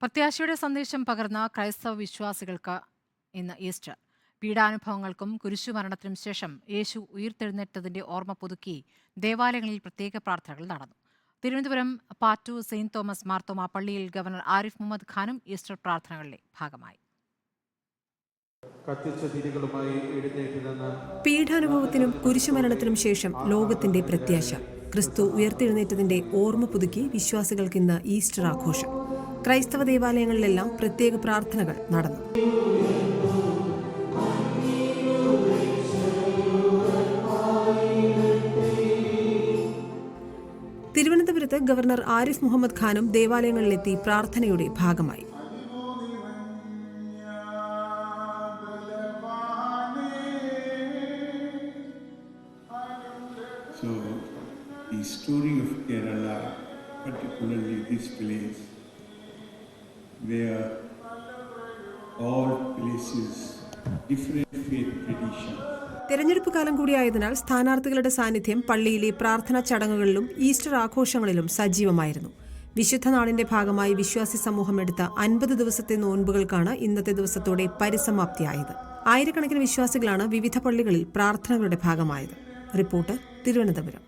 പ്രത്യാശയുടെ സന്ദേശം പകർന്ന ക്രൈസ്തവ വിശ്വാസികൾക്ക് ഇന്ന് ഈസ്റ്റർ. പീഡാനുഭവങ്ങൾക്കും കുരിശുമരണത്തിനും ശേഷം യേശു ഉയിർത്തെഴുന്നേറ്റതിന്റെ ഓർമ്മ പുതുക്കി ദേവാലയങ്ങളിൽ പ്രത്യേക പ്രാർത്ഥനകൾ നടന്നു. തിരുവനന്തപുരം പാറ്റൂർ സെയിന്റ് തോമസ് മാർത്തോമാ പള്ളിയിൽ ഗവർണർ ആരിഫ് മുഹമ്മദ് ഖാനും ഈസ്റ്റർ പ്രാർത്ഥനകളിലെ ഭാഗമായി. പീഡാനുഭവത്തിനും കുരിശുമരണത്തിനും ശേഷം ലോകത്തിന്റെ പ്രത്യാശ. ക്രിസ്തു ഉയർത്തെഴുന്നേറ്റതിന്റെ ഓർമ്മ പുതുക്കി വിശ്വാസികൾക്ക് ഇന്ന് ഈസ്റ്റർ ആഘോഷം. ക്രൈസ്തവ ദേവാലയങ്ങളിലെല്ലാം പ്രത്യേക പ്രാർത്ഥനകൾ നടന്നു. തിരുവനന്തപുരത്ത് ഗവർണർ ആരിഫ് മുഹമ്മദ് ഖാനും ദേവാലയങ്ങളിലെത്തി പ്രാർത്ഥനയുടെ ഭാഗമായി. So, the story of Kerala, particularly this place, where all places, different faith traditions. തെരഞ്ഞെടുപ്പ് കാലം കൂടിയായതിനാൽ സ്ഥാനാർത്ഥികളുടെ സാന്നിധ്യം പള്ളിയിലെ പ്രാർത്ഥനാ ചടങ്ങുകളിലും ഈസ്റ്റർ ആഘോഷങ്ങളിലും സജീവമായിരുന്നു. വിശുദ്ധ നാളിന്റെ ഭാഗമായി വിശ്വാസി സമൂഹം എടുത്ത 50 ദിവസത്തെ നോൻപുകൾക്കാണ് ഇന്നത്തെ ദിവസത്തോടെ പരിസമാപ്തിയായത്. ആയിരക്കണക്കിന് വിശ്വാസികളാണ് വിവിധ പള്ളികളിൽ പ്രാർത്ഥനകളുടെ ഭാഗമായത്. റിപ്പോർട്ട് തിരുവനന്തപുരം.